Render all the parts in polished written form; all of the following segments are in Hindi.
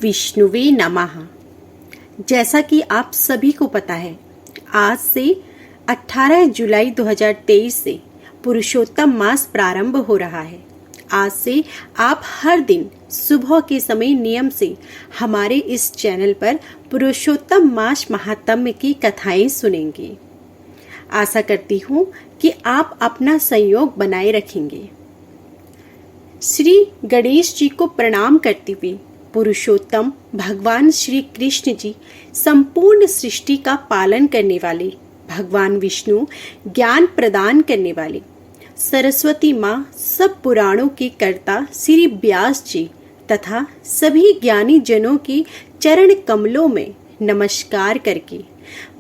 विष्णुवे नमः। जैसा कि आप सभी को पता है, आज से 18 जुलाई 2023 से पुरुषोत्तम मास प्रारंभ हो रहा है। आज से आप हर दिन सुबह के समय नियम से हमारे इस चैनल पर पुरुषोत्तम मास महात्म्य की कथाएं सुनेंगे। आशा करती हूँ कि आप अपना संयोग बनाए रखेंगे। श्री गणेश जी को प्रणाम करते हुए पुरुषोत्तम भगवान श्री कृष्ण जी संपूर्ण सृष्टि का पालन करने वाले, भगवान विष्णु ज्ञान प्रदान करने वाले, सरस्वती माँ सब पुराणों के कर्ता श्री व्यास जी तथा सभी ज्ञानी जनों के चरण कमलों में नमस्कार करके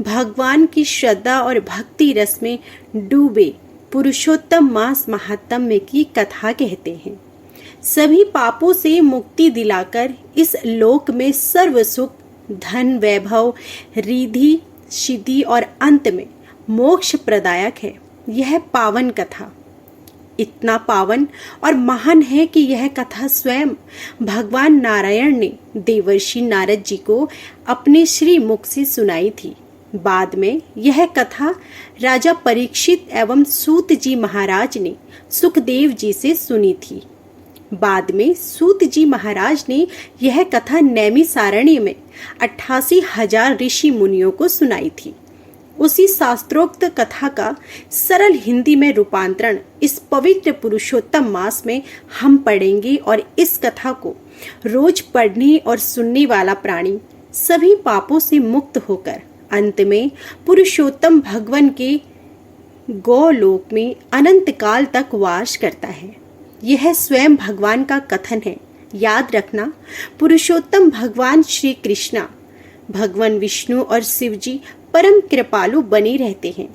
भगवान की श्रद्धा और भक्ति रस में डूबे पुरुषोत्तम मास महात्म्य की कथा कहते हैं। सभी पापों से मुक्ति दिलाकर इस लोक में सर्व सुख, धन, वैभव, रिद्धि, सिद्धि और अंत में मोक्ष प्रदायक है यह पावन कथा। इतना पावन और महान है कि यह कथा स्वयं भगवान नारायण ने देवर्षि नारद जी को अपने श्री मुख से सुनाई थी। बाद में यह कथा राजा परीक्षित एवं सूत जी महाराज ने सुखदेव जी से सुनी थी। बाद में सूत जी महाराज ने यह कथा नैमिसारण्य में 88,000 ऋषि मुनियों को सुनाई थी। उसी शास्त्रोक्त कथा का सरल हिंदी में रूपांतरण इस पवित्र पुरुषोत्तम मास में हम पढ़ेंगे और इस कथा को रोज पढ़ने और सुनने वाला प्राणी सभी पापों से मुक्त होकर अंत में पुरुषोत्तम भगवान के गोलोक में अनंत काल तक वास करता है। यह स्वयं भगवान का कथन है। याद रखना, पुरुषोत्तम भगवान श्री कृष्णा, भगवान विष्णु और शिव जी परम कृपालु बने रहते हैं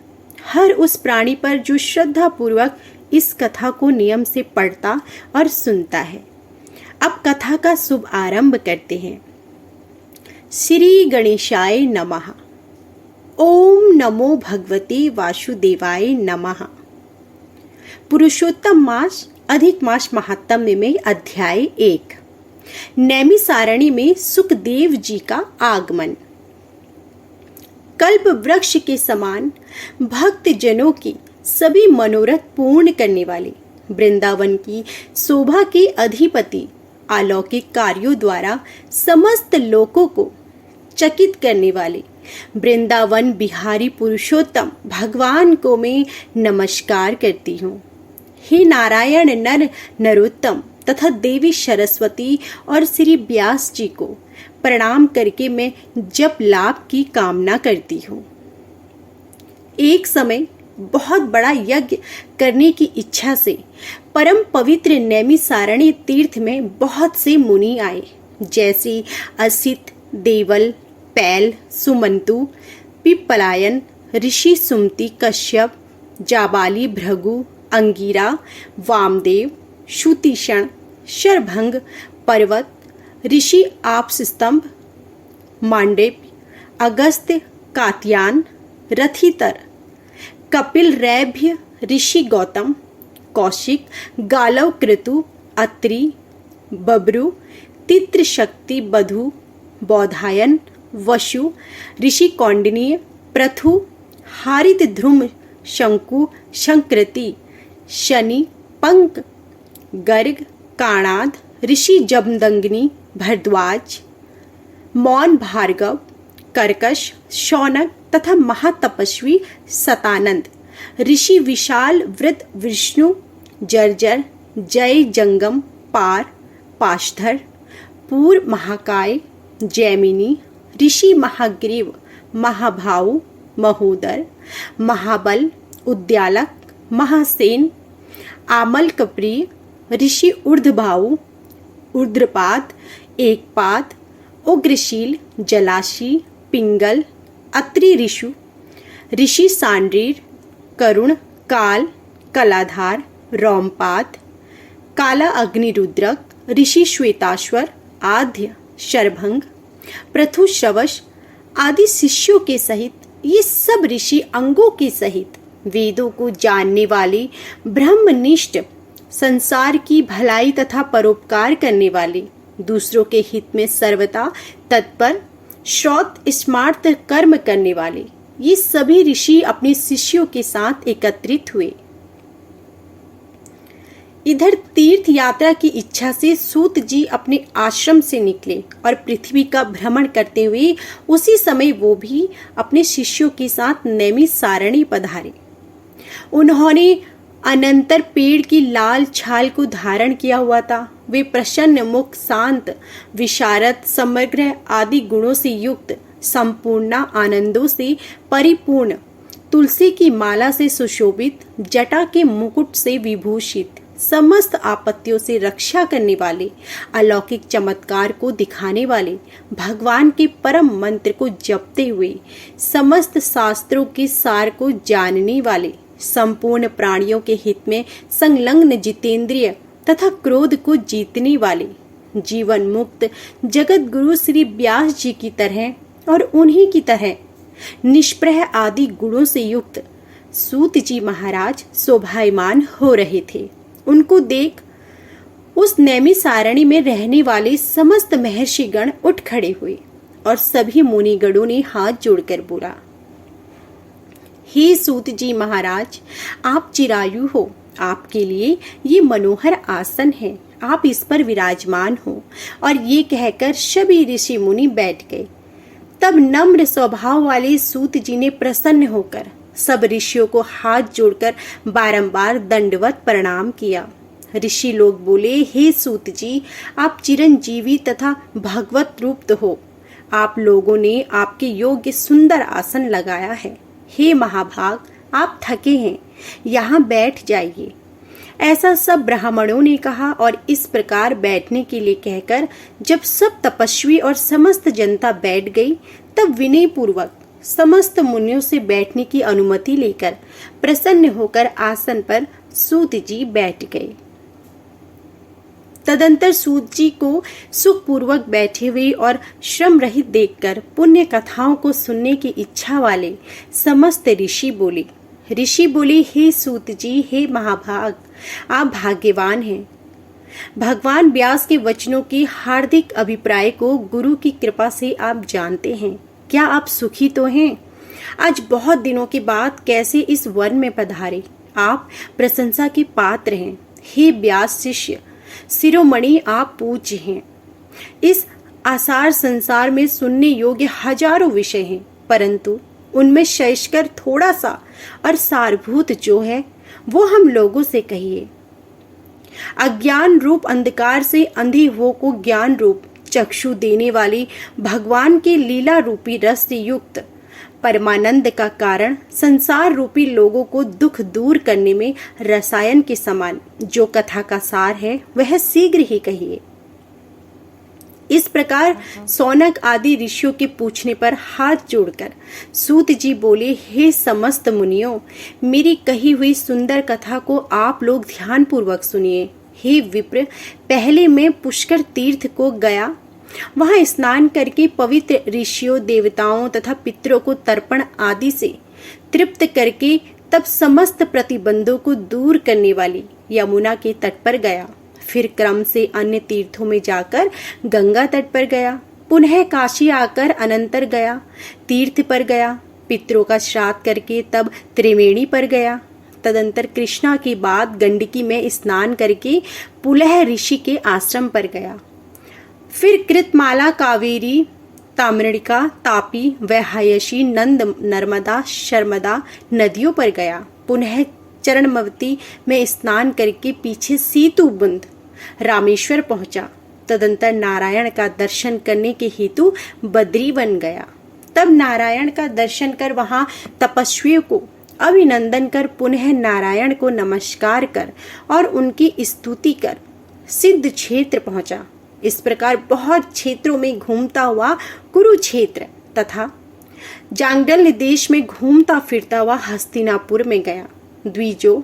हर उस प्राणी पर जो श्रद्धा पूर्वक इस कथा को नियम से पढ़ता और सुनता है। अब कथा का शुभ आरंभ करते हैं। श्री गणेशाय नमः। ओम नमो भगवते वासुदेवाय नमः। पुरुषोत्तम मास अधिक मास महात्म्य में अध्याय 1। नैमिसारण्य में सुखदेव जी का आगमन। कल्प वृक्ष के समान भक्त जनों की सभी मनोरथ पूर्ण करने वाले, वृंदावन की शोभा के अधिपति, अलौकिक कार्यों द्वारा समस्त लोकों को चकित करने वाले वृंदावन बिहारी पुरुषोत्तम भगवान को मैं नमस्कार करती हूँ। हे नारायण नर नरोत्तम तथा देवी सरस्वती और श्री व्यास जी को प्रणाम करके मैं जप लाभ की कामना करती हूँ। एक समय बहुत बड़ा यज्ञ करने की इच्छा से परम पवित्र नैमिसारण्य तीर्थ में बहुत से मुनि आए, जैसे असित, देवल, पैल, सुमंतु, पिप्पलायन, ऋषि सुमति, कश्यप, जाबाली, भृगु, अंगिरा, वामदेव, श्रुतिशण, शरभंग, पर्वत, ऋषि आपस्तंभ, मांडव्य, अगस्त्य, कात्यायन, रथितर, कपिल, रैभ्य, ऋषि गौतम, कौशिक, गालव, कृतु, अत्रि, बब्रु, तित्रशक्ति, बधु, बौधायन, वशु, ऋषि कौंडिन्य, पृथु, हारित, ध्रुम, शंकु, शंकृति, शनि, पंक, गर्ग, काणाद, ऋषि जमदग्नि, भरद्वाज, मौन, भार्गव, कर्कश, शौनक तथा महातपस्वी सतानंद, ऋषि विशाल, वृद्ध, विष्णु, जर्जर, जय, जंगम, पार, पाशधर, पूर, महाकाय, जैमिनी, ऋषि महाग्रीव, महाभाऊ, महोदर, महाबल, उद्यालक, महासेन, आमलकप्रिय, ऋषि ऊर्ध्वभाऊ, ऊर्ध्वपाद, एकपाद, उग्रशील, जलाशी, पिंगल, अत्रि ऋषु, ऋषि सांड्रीर, करुण, काल, कलाधार, रोमपाद, काला अग्निरुद्रक, ऋषि श्वेताश्वर, आद्य, शरभंग, पृथु, शवश आदि शिष्यों के सहित ये सब ऋषि अंगों के सहित वेदों को जानने वाले, ब्रह्मनिष्ठ, संसार की भलाई तथा परोपकार करने वाले, दूसरों के हित में सर्वदा तत्पर, श्रौत स्मार्त कर्म करने वाले ये सभी ऋषि अपने शिष्यों के साथ एकत्रित हुए। इधर तीर्थ यात्रा की इच्छा से सूत जी अपने आश्रम से निकले और पृथ्वी का भ्रमण करते हुए उसी समय वो भी अपने शिष्यों के साथ नैमिषारण्य पधारे। उन्होंने अनंतर पेड़ की लाल छाल को धारण किया हुआ था। वे प्रसन्न मुख, शांत, विशारद, समग्र आदि गुणों से युक्त, संपूर्ण आनंदों से परिपूर्ण, तुलसी की माला से सुशोभित, जटा के मुकुट से विभूषित, समस्त आपत्तियों से रक्षा करने वाले, अलौकिक चमत्कार को दिखाने वाले, भगवान के परम मंत्र को जपते हुए समस्त शास्त्रों के सार को जानने वाले, संपूर्ण प्राणियों के हित में संलग्न, जितेंद्रिय तथा क्रोध को जीतने वाले, जीवन मुक्त जगत गुरु श्री व्यास जी की तरह और उन्हीं की तरह निष्प्रह आदि गुणों से युक्त सूत जी महाराज शोभायमान हो रहे थे। उनको देख उस नैमिषारण्य में रहने वाले समस्त महर्षिगण उठ खड़े हुए और सभी मुनिगणों ने हाथ जोड़कर बोला, हे सूत जी महाराज, आप चिरायु हो, आपके लिए ये मनोहर आसन है, आप इस पर विराजमान हो। और ये कहकर सभी ऋषि मुनि बैठ गए। तब नम्र स्वभाव वाले सूत जी ने प्रसन्न होकर सब ऋषियों को हाथ जोड़कर बारंबार दंडवत प्रणाम किया। ऋषि लोग बोले, हे सूत जी, आप चिरंजीवी तथा भगवत रूप हो। आप लोगों ने आपके योग्य सुंदर आसन लगाया है। हे महाभाग, आप थके हैं, यहाँ बैठ जाइए। ऐसा सब ब्राह्मणों ने कहा और इस प्रकार बैठने के लिए कहकर जब सब तपस्वी और समस्त जनता बैठ गई, तब विनय पूर्वक समस्त मुनियों से बैठने की अनुमति लेकर प्रसन्न होकर आसन पर सूत जी बैठ गए। तदंतर सूत जी को सुखपूर्वक बैठे हुए और श्रम रहित देखकर पुण्य कथाओं को सुनने की इच्छा वाले समस्त ऋषि बोले, हे सूत जी, हे महाभाग, आप भाग्यवान हैं। भगवान व्यास के वचनों के हार्दिक अभिप्राय को गुरु की कृपा से आप जानते हैं। क्या आप सुखी तो हैं? आज बहुत दिनों के बाद कैसे इस वन में पधारे? आप प्रशंसा के पात्र हैं। हे व्यास शिष्य, शिरोमणि, आप पूज्य हैं। इस आसार संसार में सुनने योग्य हजारों विषय हैं, परंतु उनमें शेषकर थोड़ा सा और सारभूत जो है वो हम लोगों से कहिए। अज्ञान रूप अंधकार से अंधे हो को ज्ञान रूप चक्षु देने वाली भगवान के लीला रूपी रस से युक्त परमानंद का कारण संसार रूपी लोगों को दुख दूर करने में रसायन के समान जो कथा का सार है वह शीघ्र ही कहिए। इस प्रकार सौनक आदि ऋषियों के पूछने पर हाथ जोड़कर सूत जी बोले, हे समस्त मुनियों, मेरी कही हुई सुंदर कथा को आप लोग ध्यान पूर्वक सुनिए। हे विप्र, पहले मैं पुष्कर तीर्थ को गया, वहां स्नान करके पवित्र ऋषियों, देवताओं तथा पितरों को तर्पण आदि से तृप्त करके तब समस्त प्रतिबंधों को दूर करने वाली यमुना के तट पर गया। फिर क्रम से अन्य तीर्थों में जाकर गंगा तट पर गया, पुनः काशी आकर अनंतर गया, तीर्थ पर गया, पितरों का श्राद्ध करके तब त्रिवेणी पर गया। तदंतर कृष्णा के बाद गंडकी में स्नान करके पुलह ऋषि के आश्रम पर गया। फिर कृतमाला, कावेरी, ताम्रणिका, तापी, वैहायशी, नंद, नर्मदा, शर्मदा नदियों पर गया। पुनः चरणमवती में स्नान करके पीछे सीतुबुंद रामेश्वर पहुंचा। तदंतर नारायण का दर्शन करने के हेतु बद्री बन गया। तब नारायण का दर्शन कर वहां तपस्वियों को अभिनंदन कर पुनः नारायण को नमस्कार कर और उनकी स्तुति कर सिद्ध क्षेत्र पहुंचा। इस प्रकार बहुत क्षेत्रों में घूमता हुआ कुरुक्षेत्र तथा जांगडल देश में घूमता फिरता हुआ हस्तिनापुर में गया। द्विजो,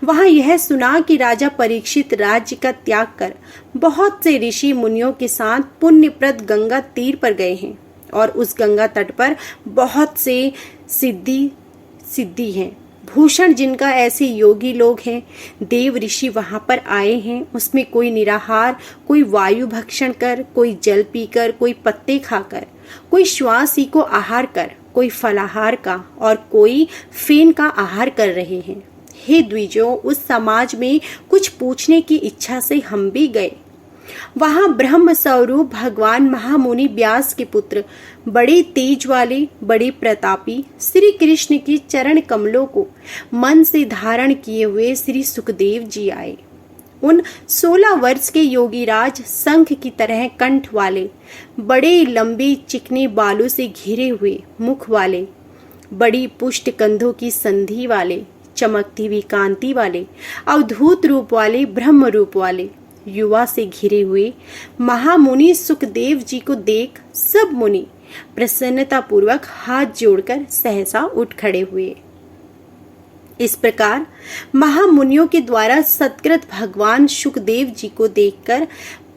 वहां यह सुना कि राजा परीक्षित राज्य का त्याग कर बहुत से ऋषि मुनियों के साथ पुण्यप्रद गंगा तीर पर गए हैं और उस गंगा तट पर बहुत से सिद्धि हैं। भूषण जिनका ऐसे योगी लोग हैं, देव ऋषि वहां पर आए हैं। उसमें कोई निराहार, कोई वायु भक्षण कर, कोई जल पीकर, कोई पत्ते खाकर, कोई श्वास ही को आहार कर, कोई फलाहार का और कोई फेन का आहार कर रहे हैं। हे द्विजों, उस समाज में कुछ पूछने की इच्छा से हम भी गए। वहां ब्रह्म स्वरूप भगवान महामुनि व्यास के पुत्र, बड़े तेज वाले, बड़े प्रतापी श्री कृष्ण के चरण कमलों को मन से धारण किए हुए श्री सुखदेव जी आए। उन 16 वर्ष के योगीराज शंख की तरह कंठ वाले, बड़े लंबे चिकने बालों से घिरे हुए मुख वाले, बड़ी पुष्ट कंधों की संधि वाले, चमकती हुई कांति वाले, अवधूत रूप वाले, ब्रह्म रूप वाले, युवा से घिरे हुए महामुनि सुखदेव जी को देख सब मुनि प्रसन्नता पूर्वक हाथ जोड़कर सहसा उठ खड़े हुए। इस प्रकार महामुनियों के द्वारा सत्कृत भगवान सुखदेव जी को देखकर